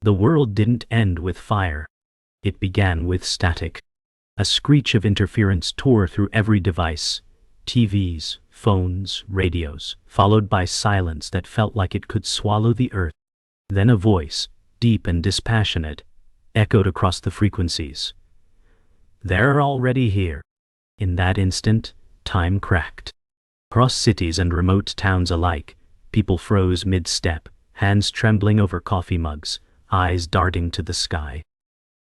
The world didn't end with fire. It began with static. A screech of interference tore through every device, TVs, phones, radios, followed by silence that felt like it could swallow the earth. Then a voice, deep and dispassionate, echoed across the frequencies. "They're already here." In that instant, time cracked. Across cities and remote towns alike, people froze mid-step, hands trembling over coffee mugs, eyes darting to the sky.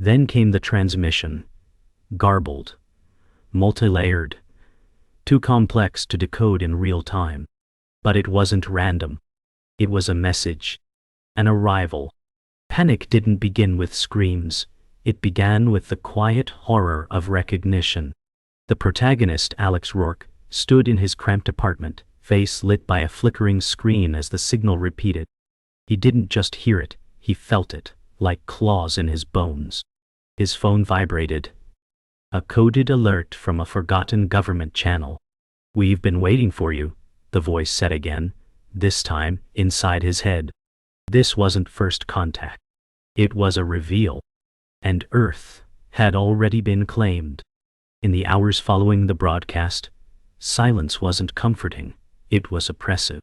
Then came the transmission. Garbled, multi-layered, too complex to decode in real time. But it wasn't random. It was a message. An arrival. Panic didn't begin with screams. It began with the quiet horror of recognition. The protagonist, Alex Rourke, stood in his cramped apartment, face lit by a flickering screen as the signal repeated. He didn't just hear it, he felt it, like claws in his bones. His phone vibrated. A coded alert from a forgotten government channel. "We've been waiting for you," the voice said again, this time inside his head. This wasn't first contact. It was a reveal. And Earth had already been claimed. In the hours following the broadcast, silence wasn't comforting, it was oppressive.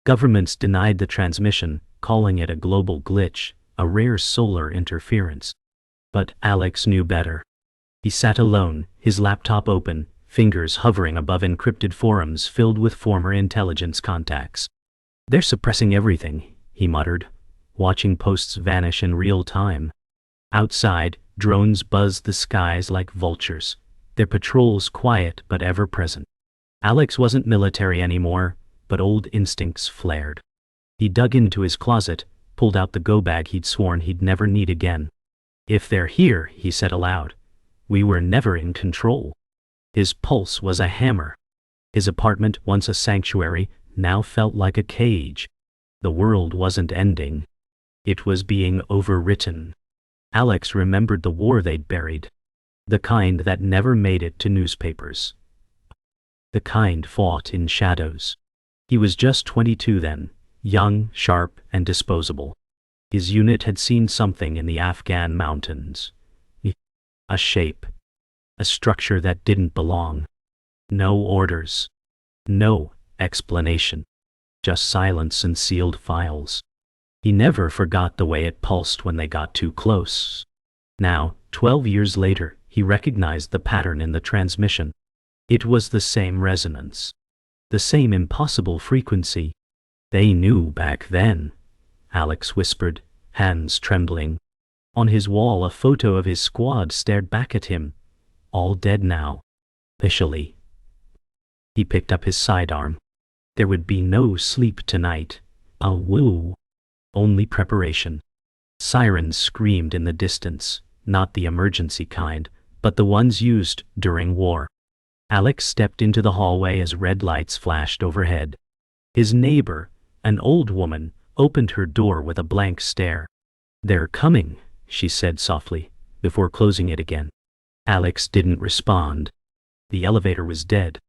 Governments denied the transmission, calling it a global glitch, a rare solar interference. But Alex knew better. He sat alone, his laptop open, fingers hovering above encrypted forums filled with former intelligence contacts. "They're suppressing everything," he muttered, watching posts vanish in real time. Outside, drones buzzed the skies like vultures, their patrols quiet but ever present. Alex wasn't military anymore, but old instincts flared. He dug into his closet, pulled out the go bag he'd sworn he'd never need again. "If they're here," he said aloud, "we were never in control." His pulse was a hammer. His apartment, once a sanctuary, now felt like a cage. The world wasn't ending. It was being overwritten. Alex remembered the war they'd buried. The kind that never made it to newspapers. The kind fought in shadows. He was just 22 then, young, sharp, and disposable. His unit had seen something in the Afghan mountains. A shape. A structure that didn't belong. No orders. No explanation. Just silence and sealed files. He never forgot the way it pulsed when they got too close. Now, 12 years later, he recognized the pattern in the transmission. It was the same resonance. The same impossible frequency. "They knew back then," Alex whispered, hands trembling. On his wall, a photo of his squad stared back at him. All dead now. Officially. He picked up his sidearm. There would be no sleep tonight. A woo. Only preparation. Sirens screamed in the distance, not the emergency kind, but the ones used during war. Alex stepped into the hallway as red lights flashed overhead. His neighbor, an old woman, opened her door with a blank stare. "They're coming," she said softly, before closing it again. Alex didn't respond. The elevator was dead.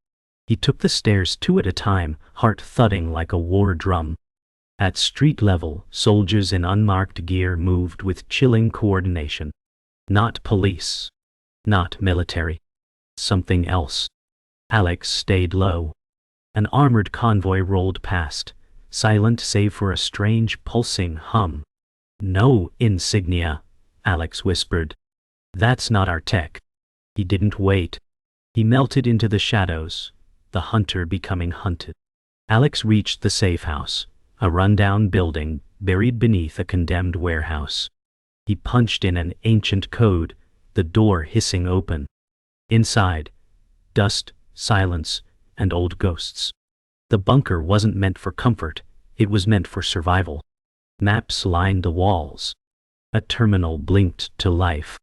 He took the stairs two at a time, heart thudding like a war drum. At street level, soldiers in unmarked gear moved with chilling coordination. Not police. Not military. Something else. Alex stayed low. An armored convoy rolled past, silent save for a strange pulsing hum. "No insignia," Alex whispered. "That's not our tech." He didn't wait. He melted into the shadows, the hunter becoming hunted. Alex reached the safe house, a rundown building buried beneath a condemned warehouse. He punched in an ancient code, the door hissing open. Inside, dust, silence, and old ghosts. The bunker wasn't meant for comfort, it was meant for survival. Maps lined the walls. A terminal blinked to life.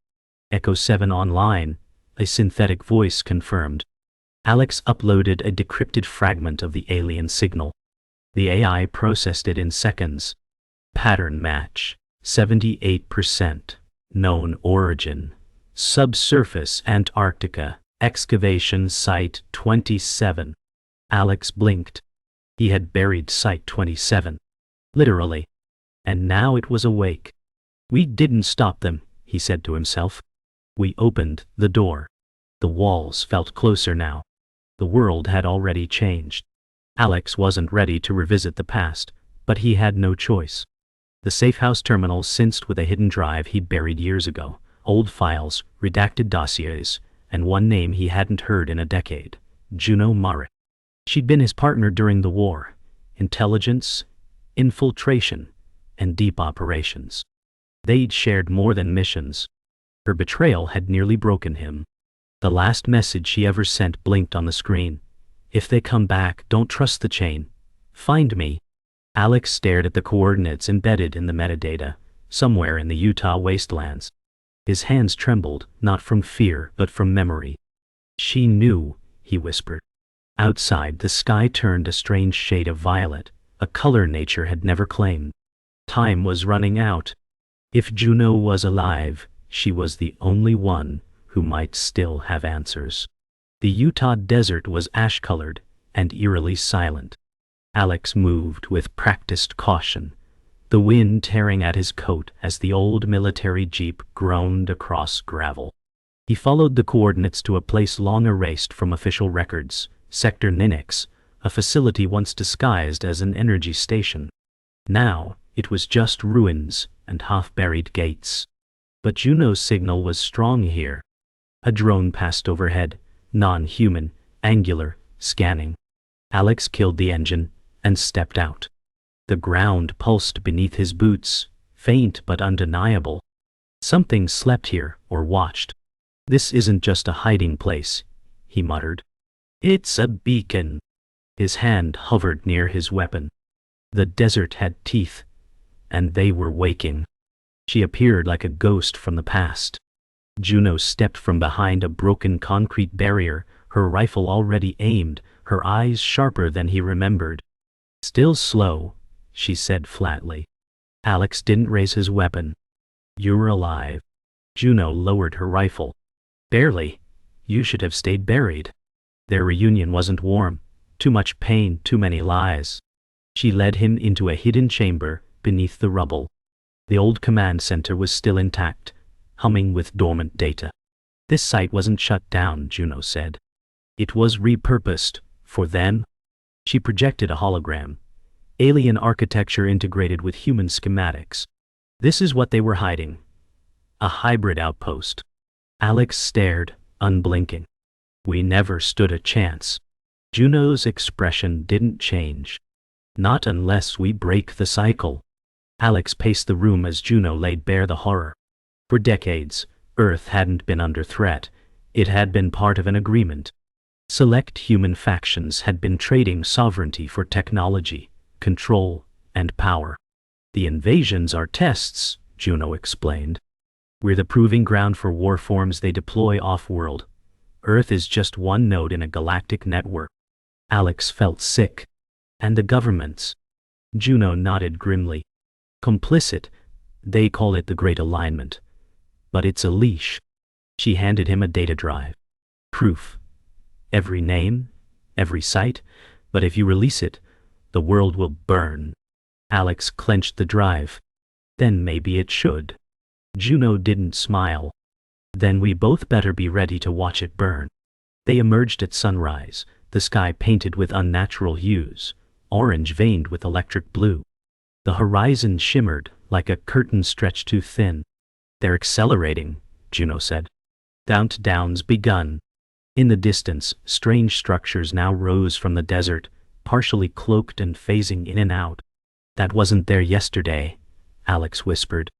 Echo 7 online, a synthetic voice confirmed. Alex uploaded a decrypted fragment of the alien signal. The AI processed it in seconds. Pattern match, 78%. Known origin. Subsurface Antarctica, excavation site 27. Alex blinked. He had buried site 27. Literally. And now it was awake. We didn't stop them, he said to himself. We opened the door. The walls felt closer now. The world had already changed. Alex wasn't ready to revisit the past, but he had no choice. The safehouse terminal synced with a hidden drive he'd buried years ago, old files, redacted dossiers, and one name he hadn't heard in a decade, Juno Mare. She'd been his partner during the war, intelligence, infiltration, and deep operations. They'd shared more than missions. Her betrayal had nearly broken him. The last message she ever sent blinked on the screen. If they come back, don't trust the chain. Find me. Alex stared at the coordinates embedded in the metadata, somewhere in the Utah wastelands. His hands trembled, not from fear, but from memory. She knew, he whispered. Outside, the sky turned a strange shade of violet, a color nature had never claimed. Time was running out. If Juno was alive, she was the only one who might still have answers. The Utah desert was ash-colored and eerily silent. Alex moved with practiced caution, the wind tearing at his coat as the old military jeep groaned across gravel. He followed the coordinates to a place long erased from official records, Sector Ninix, a facility once disguised as an energy station. Now, it was just ruins and half-buried gates. But Juno's signal was strong here. A drone passed overhead, non-human, angular, scanning. Alex killed the engine and stepped out. The ground pulsed beneath his boots, faint but undeniable. Something slept here or watched. This isn't just a hiding place, he muttered. It's a beacon. His hand hovered near his weapon. The desert had teeth, and they were waking. She appeared like a ghost from the past. Juno stepped from behind a broken concrete barrier, her rifle already aimed, her eyes sharper than he remembered. Still slow, she said flatly. Alex didn't raise his weapon. You're alive. Juno lowered her rifle. Barely. You should have stayed buried. Their reunion wasn't warm. Too much pain, too many lies. She led him into a hidden chamber beneath the rubble. The old command center was still intact, humming with dormant data. This site wasn't shut down, Juno said. It was repurposed, for them. She projected a hologram. Alien architecture integrated with human schematics. This is what they were hiding. A hybrid outpost. Alex stared, unblinking. We never stood a chance. Juno's expression didn't change. Not unless we break the cycle. Alex paced the room as Juno laid bare the horror. For decades, Earth hadn't been under threat. It had been part of an agreement. Select human factions had been trading sovereignty for technology, control, and power. The invasions are tests, Juno explained. We're the proving ground for war forms they deploy off-world. Earth is just one node in a galactic network. Alex felt sick. And the governments? Juno nodded grimly. Complicit. They call it the Great Alignment. But it's a leash. She handed him a data drive. Proof. Every name, every site, but if you release it, the world will burn. Alex clenched the drive. Then maybe it should. Juno didn't smile. Then we both better be ready to watch it burn. They emerged at sunrise, the sky painted with unnatural hues, orange veined with electric blue. The horizon shimmered like a curtain stretched too thin. They're accelerating, Juno said. Countdown's begun. In the distance, strange structures now rose from the desert, partially cloaked and phasing in and out. That wasn't there yesterday, Alex whispered.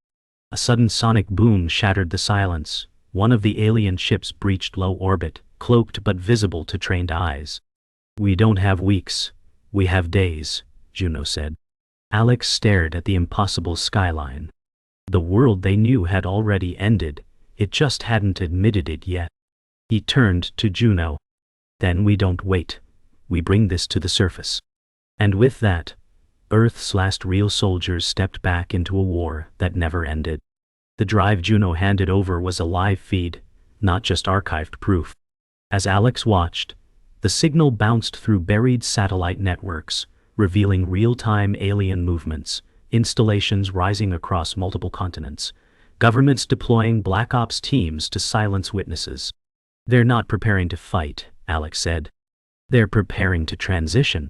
A sudden sonic boom shattered the silence. One of the alien ships breached low orbit, cloaked but visible to trained eyes. We don't have weeks. We have days, Juno said. Alex stared at the impossible skyline. The world they knew had already ended. It just hadn't admitted it yet. He turned to Juno. Then we don't wait. We bring this to the surface. And with that, Earth's last real soldiers stepped back into a war that never ended. The drive Juno handed over was a live feed, not just archived proof. As Alex watched, the signal bounced through buried satellite networks, revealing real-time alien movements, installations rising across multiple continents, Governments deploying Black Ops teams to silence witnesses. They're not preparing to fight, Alex said. They're preparing to transition.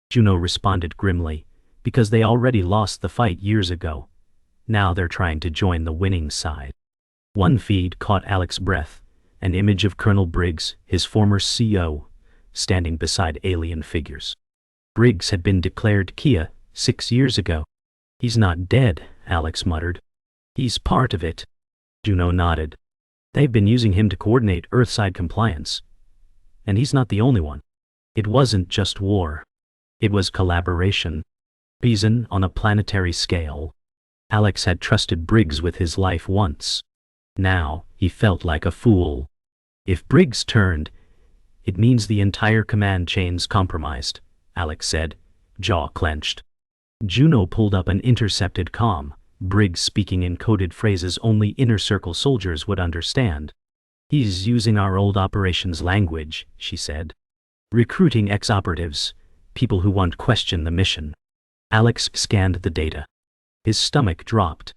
Juno responded grimly, because they already lost the fight years ago. Now they're trying to join the winning side. One feed caught Alex's breath, an image of Colonel Briggs, his former CO, standing beside alien figures. Briggs had been declared Kia 6 years ago. He's not dead, Alex muttered. He's part of it. Juno nodded. They've been using him to coordinate Earthside compliance. And he's not the only one. It wasn't just war. It was collaboration. Treason on a planetary scale. Alex had trusted Briggs with his life once. Now, he felt like a fool. If Briggs turned, it means the entire command chain's compromised, Alex said, jaw clenched. Juno pulled up an intercepted comm, Briggs speaking in coded phrases only Inner Circle soldiers would understand. He's using our old operations language, she said. Recruiting ex-operatives, people who won't question the mission. Alex scanned the data. His stomach dropped.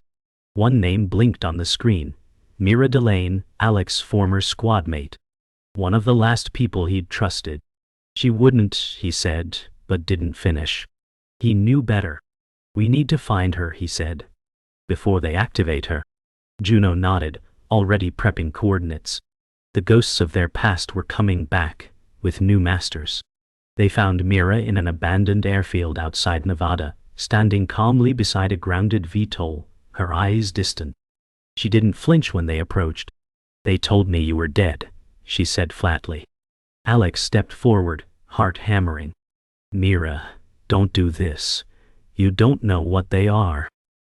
One name blinked on the screen. Mira Delane, Alex's former squad mate. One of the last people he'd trusted. She wouldn't, he said, but didn't finish. He knew better. We need to find her, he said. Before they activate her. Juno nodded, already prepping coordinates. The ghosts of their past were coming back, with new masters. They found Mira in an abandoned airfield outside Nevada, standing calmly beside a grounded VTOL, her eyes distant. She didn't flinch when they approached. They told me you were dead, she said flatly. Alex stepped forward, heart hammering. Mira, don't do this. You don't know what they are.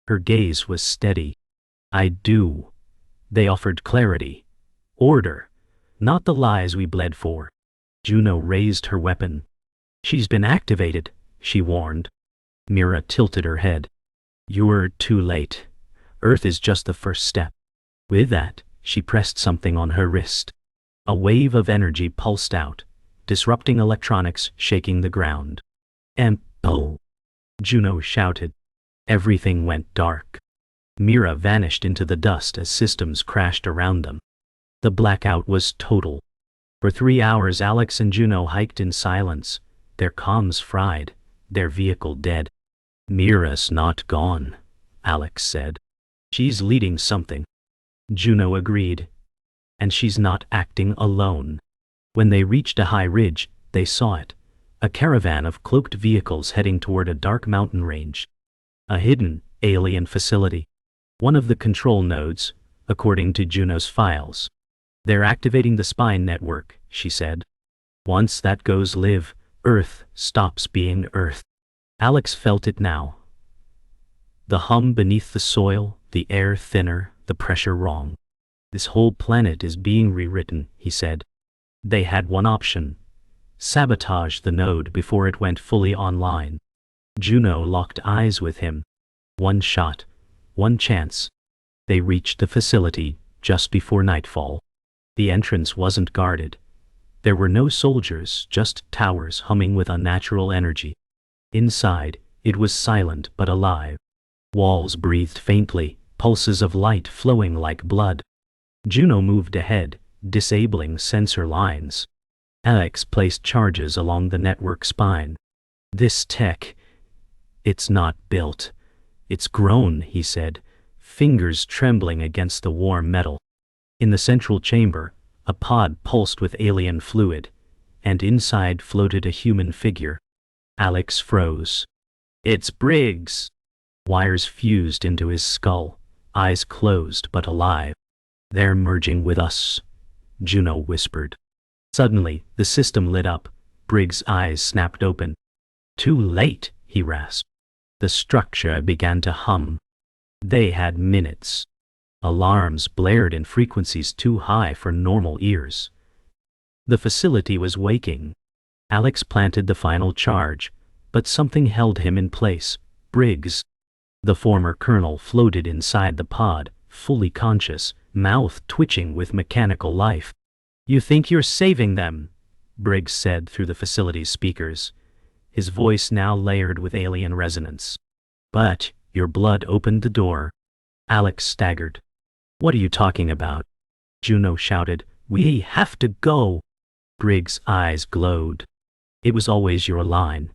Her gaze was steady. I do. They offered clarity. Order. Not the lies we bled for. Juno raised her weapon. She's been activated, she warned. Mira tilted her head. You're too late. Earth is just the first step. With that, she pressed something on her wrist. A wave of energy pulsed out, disrupting electronics, shaking the ground. Oh! Juno shouted. Everything went dark. Mira vanished into the dust as systems crashed around them. The blackout was total. For 3 hours Alex and Juno hiked in silence, their comms fried, their vehicle dead. Mira's not gone, Alex said. She's leading something. Juno agreed. And she's not acting alone. When they reached a high ridge, they saw it. A caravan of cloaked vehicles heading toward a dark mountain range. A hidden, alien facility. One of the control nodes, according to Juno's files. They're activating the spine network, she said. Once that goes live, Earth stops being Earth. Alex felt it now. The hum beneath the soil, the air thinner, the pressure wrong. This whole planet is being rewritten, he said. They had one option. Sabotage the node before it went fully online. Juno locked eyes with him. One shot. One chance. They reached the facility just before nightfall. The entrance wasn't guarded. There were no soldiers, just towers humming with unnatural energy. Inside, it was silent but alive. Walls breathed faintly, pulses of light flowing like blood. Juno moved ahead, disabling sensor lines. Alex placed charges along the network spine. This tech, it's not built. It's grown, he said, fingers trembling against the warm metal. In the central chamber, a pod pulsed with alien fluid, and inside floated a human figure. Alex froze. It's Briggs! Wires fused into his skull, eyes closed but alive. They're merging with us, Juno whispered. Suddenly, the system lit up. Briggs' eyes snapped open. Too late, he rasped. The structure began to hum. They had minutes. Alarms blared in frequencies too high for normal ears. The facility was waking. Alex planted the final charge, but something held him in place. Briggs. The former colonel floated inside the pod, fully conscious, mouth twitching with mechanical life. You think you're saving them, Briggs said through the facility's speakers, his voice now layered with alien resonance. But your blood opened the door. Alex staggered. What are you talking about? Juno shouted. We have to go. Briggs' eyes glowed. It was always your line.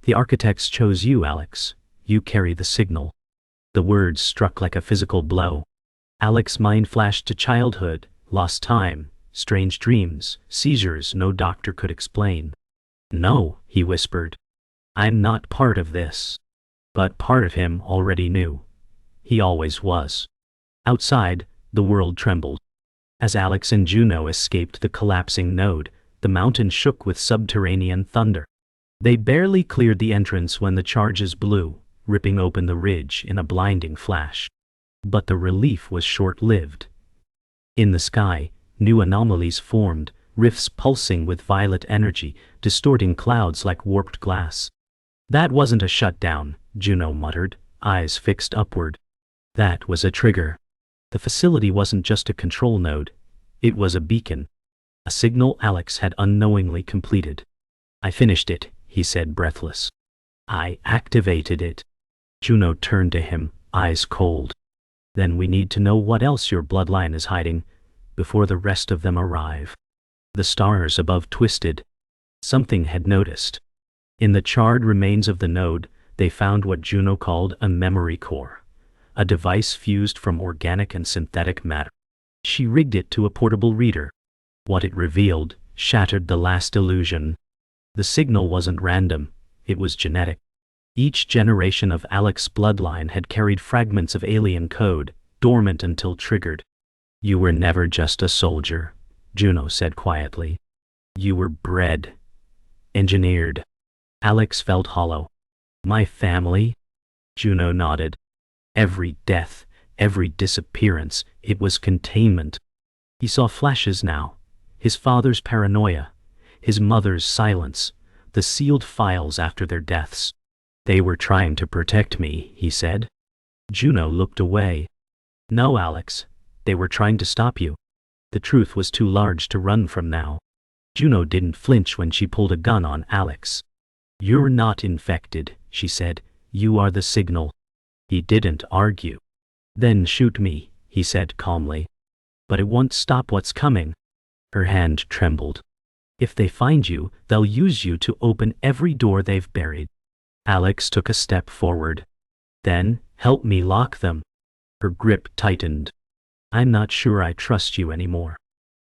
The architects chose you, Alex. You carry the signal. The words struck like a physical blow. Alex's mind flashed to childhood, lost time, strange dreams, seizures no doctor could explain. No, he whispered. I'm not part of this. But part of him already knew. He always was. Outside, the world trembled. As Alex and Juno escaped the collapsing node, the mountain shook with subterranean thunder. They barely cleared the entrance when the charges blew, ripping open the ridge in a blinding flash. But the relief was short-lived. In the sky, new anomalies formed, rifts pulsing with violet energy, distorting clouds like warped glass. That wasn't a shutdown, Juno muttered, eyes fixed upward. That was a trigger. The facility wasn't just a control node. It was a beacon. A signal Alex had unknowingly completed. I finished it, he said, breathless. I activated it. Juno turned to him, eyes cold. Then we need to know what else your bloodline is hiding, before the rest of them arrive. The stars above twisted. Something had noticed. In the charred remains of the node, they found what Juno called a memory core, a device fused from organic and synthetic matter. She rigged it to a portable reader. What it revealed shattered the last illusion. The signal wasn't random, it was genetic. Each generation of Alex's bloodline had carried fragments of alien code, dormant until triggered. You were never just a soldier, Juno said quietly. You were bred, engineered. Alex felt hollow. My family? Juno nodded. Every death, every disappearance, it was containment. He saw flashes now. His father's paranoia, his mother's silence, the sealed files after their deaths. They were trying to protect me, he said. Juno looked away. No, Alex, they were trying to stop you. The truth was too large to run from now. Juno didn't flinch when she pulled a gun on Alex. You're not infected, she said. You are the signal. He didn't argue. Then shoot me, he said calmly. But it won't stop what's coming. Her hand trembled. If they find you, they'll use you to open every door they've buried. Alex took a step forward. Then, help me lock them. Her grip tightened. I'm not sure I trust you anymore.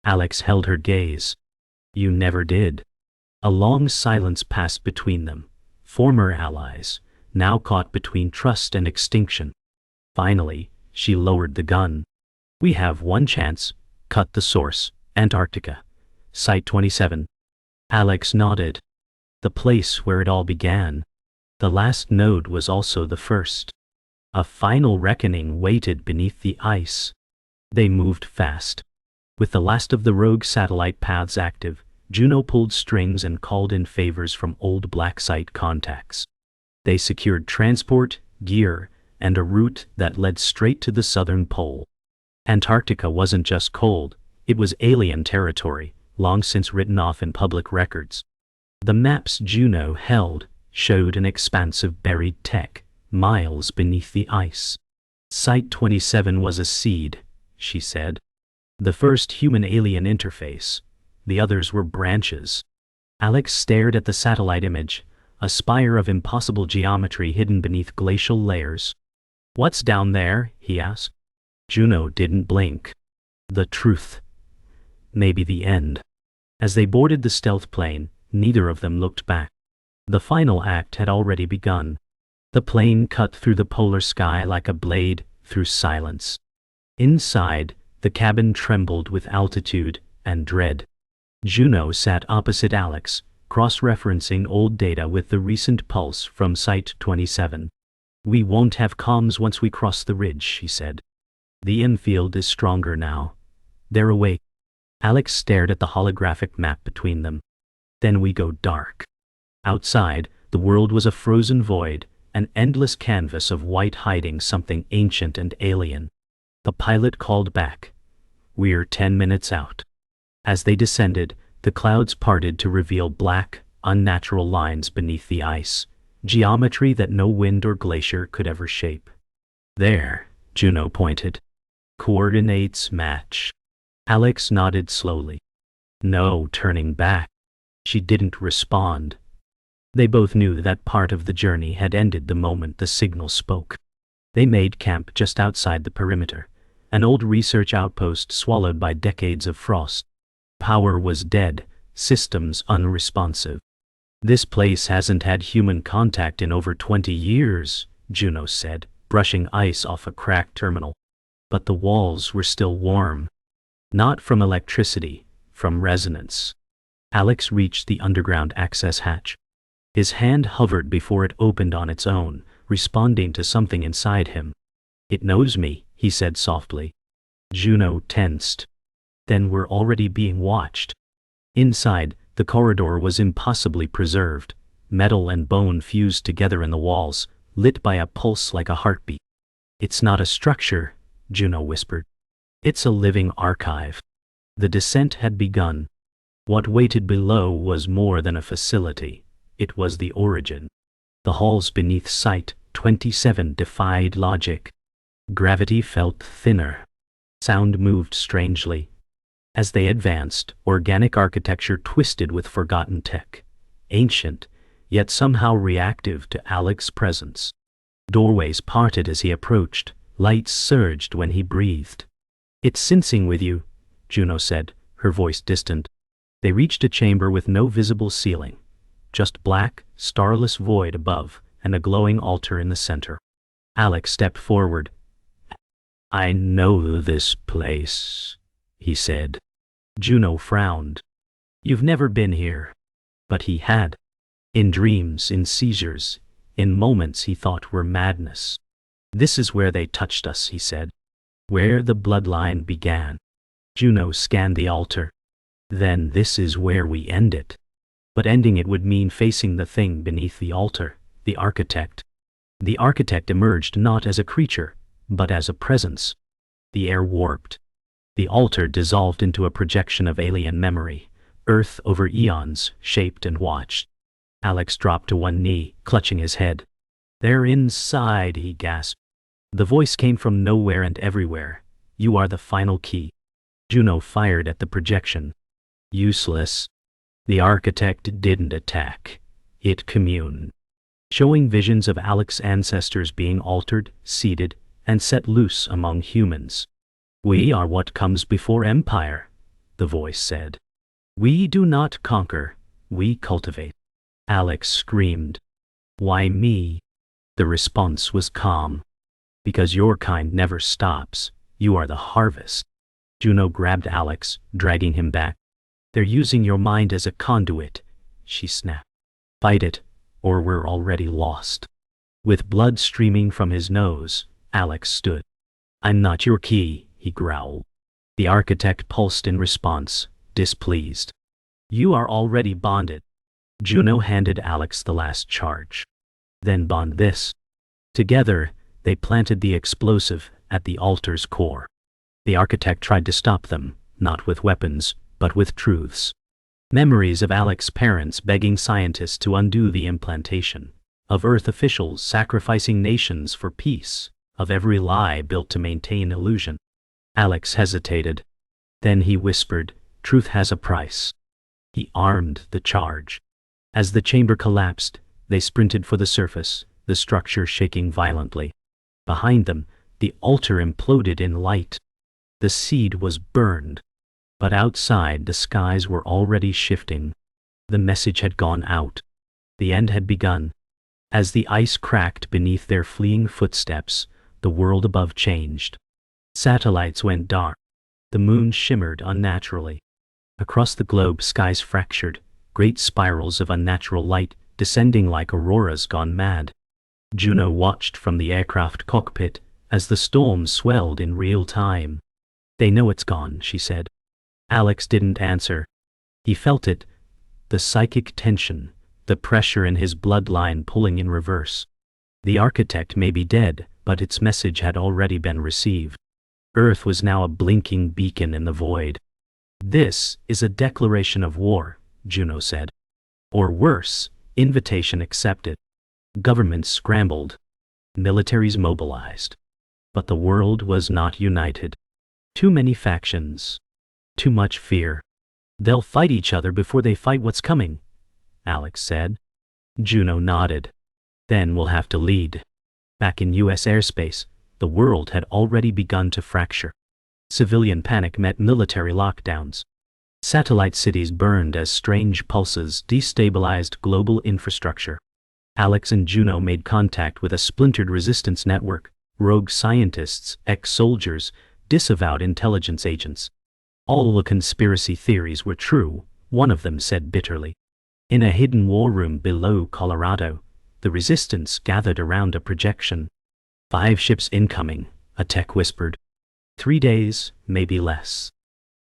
Alex held her gaze. You never did. A long silence passed between them. Former allies, now caught between trust and extinction. Finally, she lowered the gun. We have one chance. Cut the source. Antarctica. Site 27. Alex nodded. The place where it all began. The last node was also the first. A final reckoning waited beneath the ice. They moved fast. With the last of the rogue satellite paths active, Juno pulled strings and called in favors from old black site contacts. They secured transport, gear, and a route that led straight to the southern pole. Antarctica wasn't just cold, it was alien territory, long since written off in public records. The maps Juno held showed an expanse of buried tech, miles beneath the ice. Site 27 was a seed, she said. The first human-alien interface. The others were branches. Alex stared at the satellite image, a spire of impossible geometry hidden beneath glacial layers. What's down there? He asked. Juno didn't blink. The truth. Maybe the end. As they boarded the stealth plane, neither of them looked back. The final act had already begun. The plane cut through the polar sky like a blade through silence. Inside, the cabin trembled with altitude and dread. Juno sat opposite Alex, cross-referencing old data with the recent pulse from Site 27. We won't have comms once we cross the ridge, she said. The infield is stronger now. They're awake. Alex stared at the holographic map between them. Then we go dark. Outside, the world was a frozen void, an endless canvas of white hiding something ancient and alien. The pilot called back. We're 10 minutes out. As they descended, the clouds parted to reveal black, unnatural lines beneath the ice, geometry that no wind or glacier could ever shape. There, Juno pointed. Coordinates match. Alex nodded slowly. No turning back. She didn't respond. They both knew that part of the journey had ended the moment the signal spoke. They made camp just outside the perimeter, an old research outpost swallowed by decades of frost. Power was dead, systems unresponsive. This place hasn't had human contact in over 20 years, Juno said, brushing ice off a cracked terminal. But the walls were still warm. Not from electricity, from resonance. Alex reached the underground access hatch. His hand hovered before it opened on its own, responding to something inside him. It knows me, he said softly. Juno tensed. Then we're already being watched. Inside, the corridor was impossibly preserved. Metal and bone fused together in the walls, lit by a pulse like a heartbeat. It's not a structure, Juno whispered. It's a living archive. The descent had begun. What waited below was more than a facility. It was the origin. The halls beneath Site 27 defied logic. Gravity felt thinner. Sound moved strangely. As they advanced, organic architecture twisted with forgotten tech. Ancient, yet somehow reactive to Alex's presence. Doorways parted as he approached. Lights surged when he breathed. It's sensing with you, Juno said, her voice distant. They reached a chamber with no visible ceiling. Just black, starless void above, and a glowing altar in the center. Alex stepped forward. I know this place, he said. Juno frowned. You've never been here. But he had. In dreams, in seizures, in moments he thought were madness. This is where they touched us, he said. Where the bloodline began. Juno scanned the altar. Then this is where we end it. But ending it would mean facing the thing beneath the altar, the architect. The architect emerged not as a creature, but as a presence. The air warped. The altar dissolved into a projection of alien memory. Earth over eons, shaped and watched. Alex dropped to one knee, clutching his head. They're inside, he gasped. The voice came from nowhere and everywhere. You are the final key. Juno fired at the projection. Useless. The architect didn't attack. It communed. Showing visions of Alex's ancestors being altered, seeded, and set loose among humans. We are what comes before empire, the voice said. We do not conquer, we cultivate. Alex screamed. Why me? The response was calm. Because your kind never stops. You are the harvest. Juno grabbed Alex, dragging him back. They're using your mind as a conduit, she snapped. Fight it, or we're already lost. With blood streaming from his nose, Alex stood. I'm not your key, he growled. The architect pulsed in response, displeased. You are already bonded. Juno handed Alex the last charge. Then bond this. Together, they planted the explosive at the altar's core. The architect tried to stop them, not with weapons, but with truths. Memories of Alex's parents begging scientists to undo the implantation, of Earth officials sacrificing nations for peace, of every lie built to maintain illusion. Alex hesitated. Then he whispered, truth has a price. He armed the charge. As the chamber collapsed, they sprinted for the surface, the structure shaking violently. Behind them, the altar imploded in light. The seed was burned. But outside, the skies were already shifting. The message had gone out. The end had begun. As the ice cracked beneath their fleeing footsteps, the world above changed. Satellites went dark. The moon shimmered unnaturally. Across the globe, skies fractured, great spirals of unnatural light descending like auroras gone mad. Juno watched from the aircraft cockpit as the storm swelled in real time. They know it's gone, she said. Alex didn't answer. He felt it, the psychic tension, the pressure in his bloodline pulling in reverse. The architect may be dead, but its message had already been received. Earth was now a blinking beacon in the void. This is a declaration of war, Juno said. Or worse, invitation accepted. Governments scrambled. Militaries mobilized. But the world was not united. Too many factions. Too much fear. They'll fight each other before they fight what's coming, Alex said. Juno nodded. Then we'll have to lead. Back in US airspace, the world had already begun to fracture. Civilian panic met military lockdowns. Satellite cities burned as strange pulses destabilized global infrastructure. Alex and Juno made contact with a splintered resistance network, rogue scientists, ex-soldiers, disavowed intelligence agents. All the conspiracy theories were true, one of them said bitterly. In a hidden war room below Colorado, the resistance gathered around a projection. 5 ships incoming, a tech whispered. 3 days, maybe less.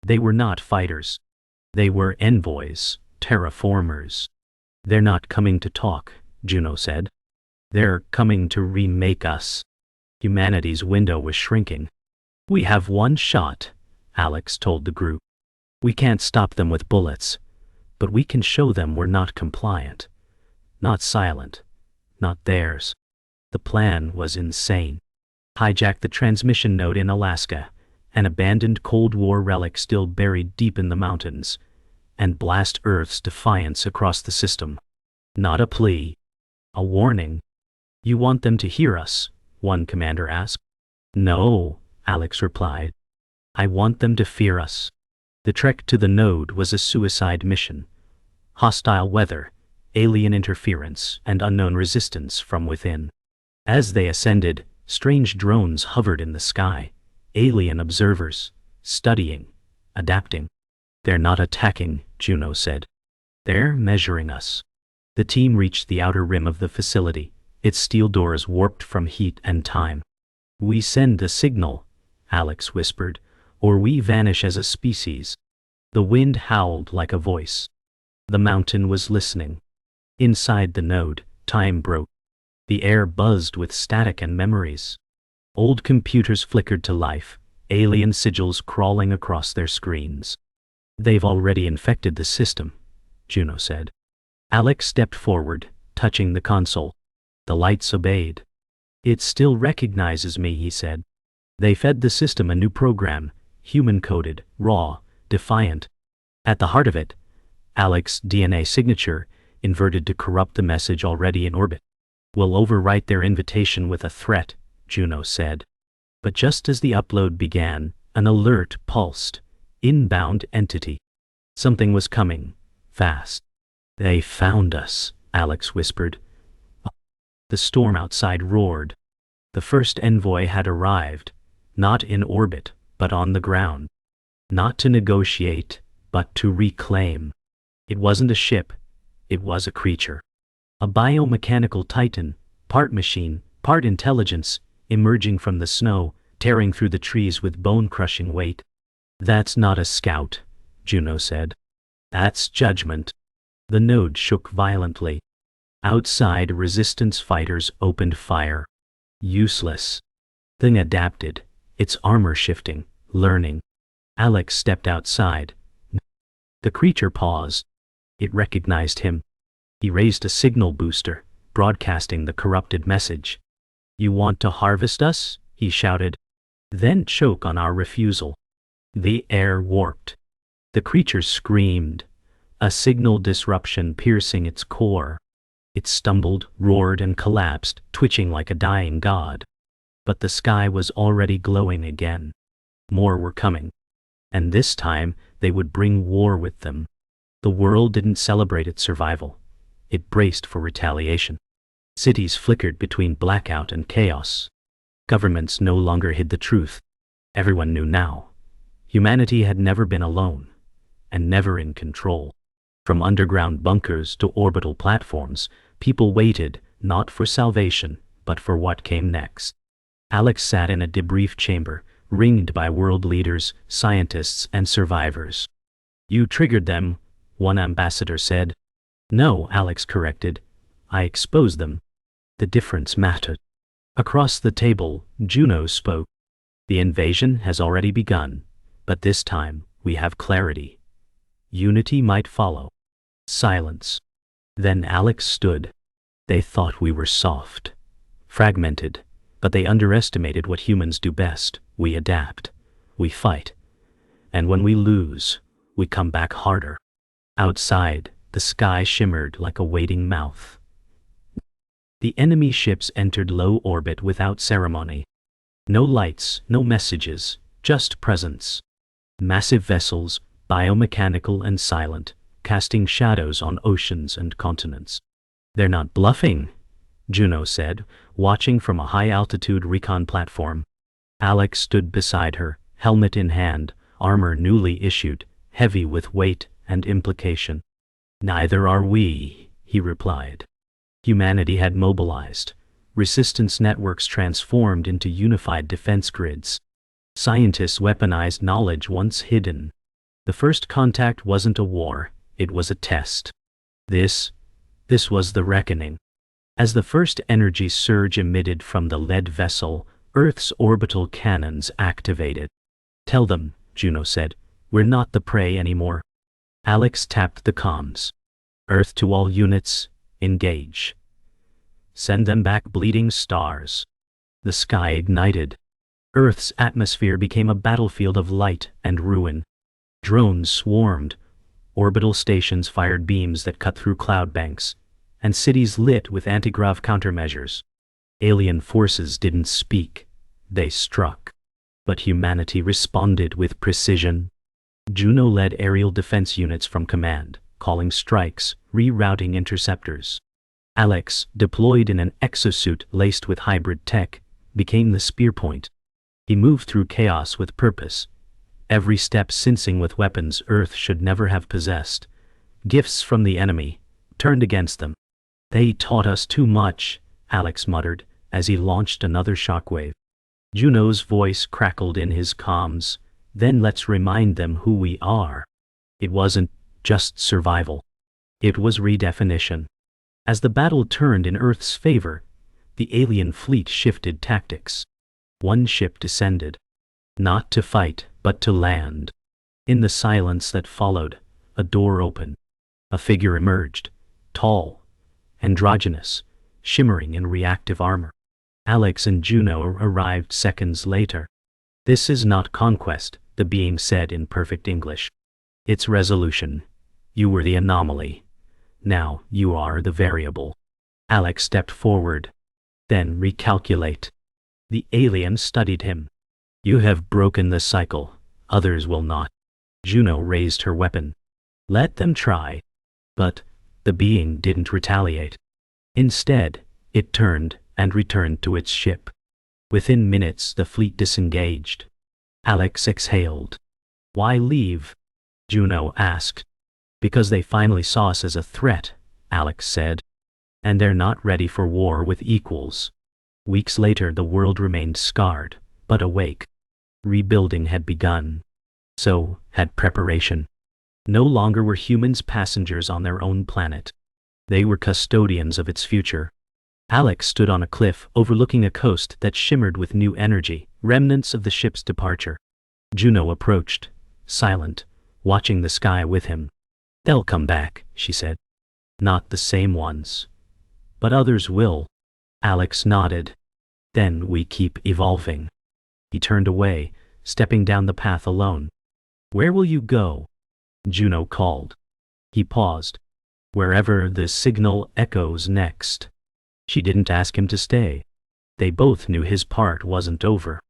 They were not fighters. They were envoys, terraformers. They're not coming to talk, Juno said. They're coming to remake us. Humanity's window was shrinking. We have one shot, Alex told the group. We can't stop them with bullets, but we can show them we're not compliant. Not silent. Not theirs. The plan was insane. Hijack the transmission node in Alaska, an abandoned Cold War relic still buried deep in the mountains, and blast Earth's defiance across the system. Not a plea. A warning. You want them to hear us? One commander asked. No, Alex replied. I want them to fear us. The trek to the node was a suicide mission. Hostile weather, alien interference, and unknown resistance from within. As they ascended, strange drones hovered in the sky, alien observers, studying, adapting. They're not attacking, Juno said. They're measuring us. The team reached the outer rim of the facility, its steel doors warped from heat and time. We send a signal, Alex whispered, or we vanish as a species. The wind howled like a voice. The mountain was listening. Inside the node, time broke. The air buzzed with static and memories. Old computers flickered to life, alien sigils crawling across their screens. They've already infected the system, Juno said. Alex stepped forward, touching the console. The lights obeyed. It still recognizes me, he said. They fed the system a new program, human-coded, raw, defiant. At the heart of it, Alex's DNA signature, inverted to corrupt the message already in orbit. We'll overwrite their invitation with a threat, Juno said. But just as the upload began, an alert pulsed. Inbound entity. Something was coming, fast. They found us, Alex whispered. The storm outside roared. The first envoy had arrived, not in orbit, but on the ground. Not to negotiate, but to reclaim. It wasn't a ship, it was a creature. A biomechanical titan, part machine, part intelligence, emerging from the snow, tearing through the trees with bone-crushing weight. That's not a scout, Juno said. That's judgment. The node shook violently. Outside, resistance fighters opened fire. Useless. Thing adapted, its armor shifting, learning. Alex stepped outside. The creature paused. It recognized him. He raised a signal booster, broadcasting the corrupted message. You want to harvest us? He shouted. Then choke on our refusal. The air warped. The creature screamed, a signal disruption piercing its core. It stumbled, roared, and collapsed, twitching like a dying god. But the sky was already glowing again. More were coming. And this time, they would bring war with them. The world didn't celebrate its survival. It braced for retaliation. Cities flickered between blackout and chaos. Governments no longer hid the truth. Everyone knew now. Humanity had never been alone, and never in control. From underground bunkers to orbital platforms, people waited, not for salvation, but for what came next. Alex sat in a debrief chamber, ringed by world leaders, scientists, and survivors. You triggered them, one ambassador said. No, Alex corrected. I exposed them. The difference mattered. Across the table, Juno spoke. The invasion has already begun, but this time we have clarity. Unity might follow. Silence. Then Alex stood. They thought we were soft, fragmented, but they underestimated what humans do best. We adapt. we fight. And when we lose, we come back harder. Outside, the sky shimmered like a waiting mouth. The enemy ships entered low orbit without ceremony. No lights, no messages, just presence. Massive vessels, biomechanical and silent, casting shadows on oceans and continents. "They're not bluffing," Juno said, watching from a high-altitude recon platform. Alex stood beside her, helmet in hand, armor newly issued, heavy with weight and implication. "Neither are we," he replied. Humanity had mobilized. Resistance networks transformed into unified defense grids. Scientists weaponized knowledge once hidden. The first contact wasn't a war, it was a test. This was the reckoning. As the first energy surge emitted from the lead vessel, Earth's orbital cannons activated. "Tell them," Juno said, "we're not the prey anymore." Alex tapped the comms. "Earth to all units, engage. Send them back bleeding stars." The sky ignited. Earth's atmosphere became a battlefield of light and ruin. Drones swarmed. Orbital stations fired beams that cut through cloud banks, and cities lit with anti-grav countermeasures. Alien forces didn't speak, they struck. But humanity responded with precision. Juno led aerial defense units from command, calling strikes, rerouting interceptors. Alex, deployed in an exosuit laced with hybrid tech, became the spear point. He moved through chaos with purpose, every step sensing with weapons Earth should never have possessed. Gifts from the enemy, turned against them. "They taught us too much," Alex muttered, as he launched another shockwave. Juno's voice crackled in his comms. "Then let's remind them who we are." It wasn't just survival. It was redefinition. As the battle turned in Earth's favor, the alien fleet shifted tactics. One ship descended. Not to fight, but to land. In the silence that followed, a door opened. A figure emerged, tall, androgynous, shimmering in reactive armor. Alex and Juno arrived seconds later. "This is not conquest," the being said in perfect English. "It's resolution. You were the anomaly. Now you are the variable." Alex stepped forward. "Then recalculate." The alien studied him. "You have broken the cycle. Others will not." Juno raised her weapon. "Let them try." But the being didn't retaliate. Instead, it turned and returned to its ship. Within minutes, the fleet disengaged. Alex exhaled. "Why leave?" Juno asked. "Because they finally saw us as a threat," Alex said. "And they're not ready for war with equals." Weeks later, the world remained scarred, but awake. Rebuilding had begun. So had preparation. No longer were humans passengers on their own planet. They were custodians of its future. Alex stood on a cliff overlooking a coast that shimmered with new energy, remnants of the ship's departure. Juno approached, silent, watching the sky with him. "They'll come back," she said. "Not the same ones. But others will." Alex nodded. "Then we keep evolving." He turned away, stepping down the path alone. "Where will you go?" Juno called. He paused. "Wherever the signal echoes next." She didn't ask him to stay. They both knew his part wasn't over.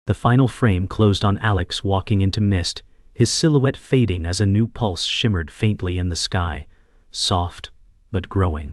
The final frame closed on Alex walking into mist, his silhouette fading as a new pulse shimmered faintly in the sky, soft but growing.